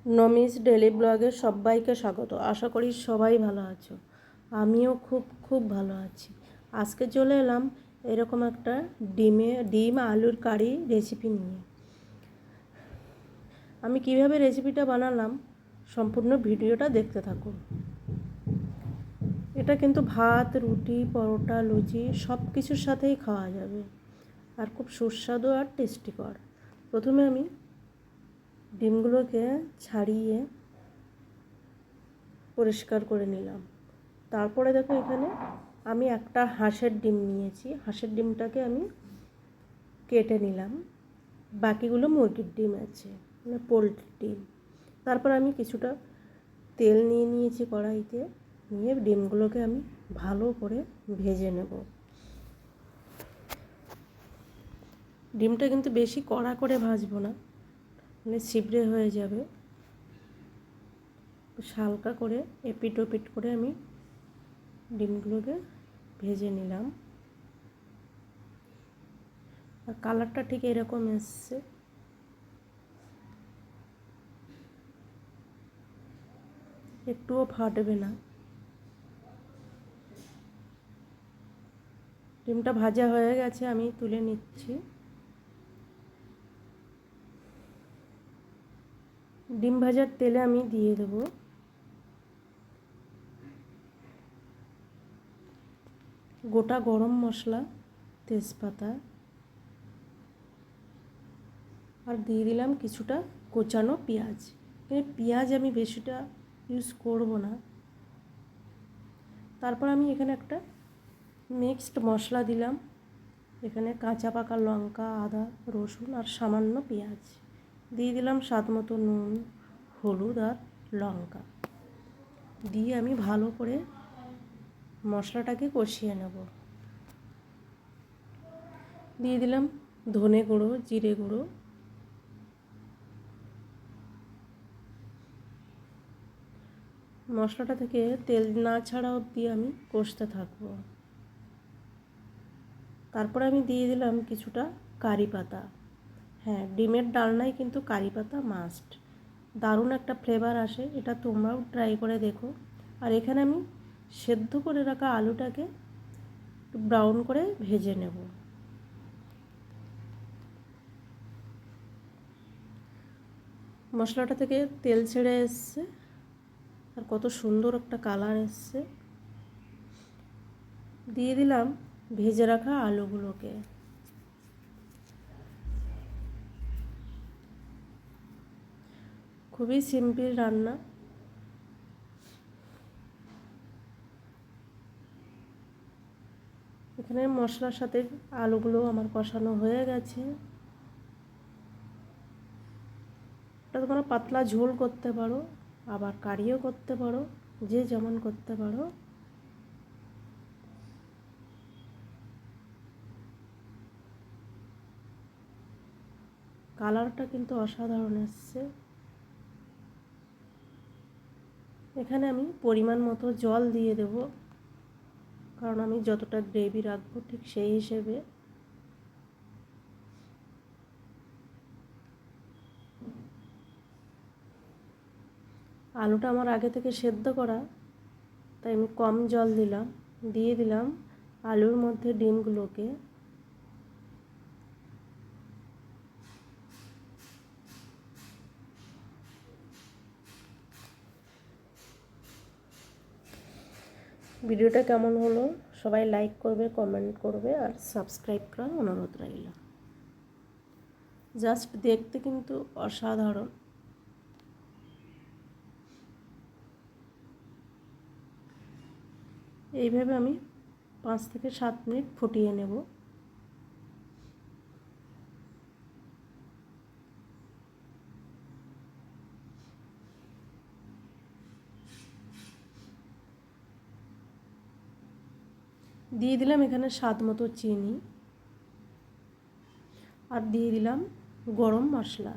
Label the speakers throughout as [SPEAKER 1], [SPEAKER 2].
[SPEAKER 1] নমিস daily ব্লগে সবাইকে স্বাগত। আশা করি সবাই ভালো আছো। আমিও খুব ভালো আছি। আজকে চলে এলাম এরকম একটা ডিম আলুর কারি রেসিপি নিয়ে। আমি কিভাবে রেসিপিটা বানালাম সম্পূর্ণ ভিডিওটা দেখতে থাকুন। এটা কিন্তু ভাত, রুটি, পরোটা, লুচি সব কিছুর সাথেই খাওয়া যাবে আর খুব সুস্বাদু আর টেস্টিকর। প্রথমে আমি ডিমগুলোকে ছাড়িয়ে পরিষ্কার করে নিলাম। তারপরে দেখো এখানে আমি একটা হাঁসের ডিম নিয়েছি। হাঁসের ডিমটাকে আমি কেটে নিলাম। বাকিগুলো মুরগির ডিম আছে, মানে পোলট্রির ডিম। তারপর আমি কিছুটা তেল নিয়ে নিয়েছি কড়াইতে, নিয়ে ডিমগুলোকে আমি ভালো করে ভেজে নেব। ডিমটা কিন্তু বেশি কড়া করে ভাজবো না, মানে ছিবড়ে হয়ে যাবে। হালকা করে এপিট ওপিট করে আমি ডিমগুলোকে ভেজে নিলাম। আর কালারটা ঠিক এরকম এসছে। একটুও ফাটবে না। ডিমটা ভাজা হয়ে গেছে, আমি তুলে নিচ্ছি। ডিম ভাজার তেলে আমি দিয়ে দেব গোটা গরম মশলা, তেজপাতা, আর দিয়ে দিলাম কিছুটা কোচানো পেঁয়াজ। পেঁয়াজ আমি বেশিটা ইউজ করব না। তারপর আমি এখানে একটা মিক্সড মশলা দিলাম। এখানে কাঁচা পাকা লঙ্কা, আদা, রসুন আর সামান্য পেঁয়াজ দিয়ে দিলাম। স্বাদ মতো নুন, হলুদ আর লঙ্কা দিয়ে আমি ভালো করে মশলাটাকে কষিয়ে নেব। দিয়ে দিলাম ধনে গুঁড়ো, জিরে গুঁড়ো। মশলাটা থেকে তেল না ছাড়া অবধি আমি কষতে থাকবো। তারপর আমি দিয়ে দিলাম কিছুটা কারি পাতা। হ্যাঁ, ডিমের ডালনায় কিন্তু কারি পাতা মাস্ট। দারুণ একটা ফ্লেভার আসে, এটা তোমরাও ট্রাই করে দেখো। আর এখানে আমি সেদ্ধ করে রাখা আলুটাকে একটু ব্রাউন করে ভেজে নেব। মশলাটা থেকে তেল ছেড়ে এসছে আর কত সুন্দর একটা কালার এসছে। দিয়ে দিলাম ভেজে রাখা আলুগুলোকে। খুবই সিম্পল রান্না। এখানে মশলার সাথে আলুগুলো আমার কষানো হয়ে গেছে। এটা তোমরা পাতলা ঝোল করতে পারো, আবার কারিও করতে পারো, যে যেমন করতে পারো। কালারটা কিন্তু অসাধারণ এসছে। এখানে আমি পরিমাণ মতো জল দিয়ে দেব, কারণ আমি যতটা গ্রেভি রাখবো ঠিক সেই হিসেবে। আলুটা আমার আগে থেকে সেদ্ধ করা, তাই আমি কম জল দিলাম। দিয়ে দিলাম আলুর মধ্যে ডিমগুলোকে। ভিডিওটা কেমন হলো সবাই লাইক করবে, কমেন্ট করবে আর সাবস্ক্রাইব করার অনুরোধ রইল। জাস্ট দেখতে কিন্তু অসাধারণ। এইভাবে আমি 5 থেকে 7 মিনিট ফুটিয়ে নেব। দিয়ে দিলাম এখানে স্বাদ মতো চিনি আর দিয়ে দিলাম গরম মশলা।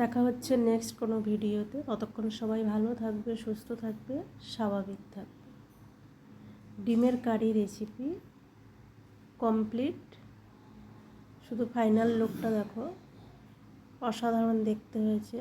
[SPEAKER 1] দেখা হচ্ছে নেক্সট কোনো ভিডিওতে। ততক্ষণ সবাই ভালো থাকবে, সুস্থ থাকবে, স্বাভাবিক থাকবে। ডিমের কারি রেসিপি কমপ্লিট। শুধু ফাইনাল লুকটা দেখো। অসাধারণ দেখতে হয়েছে।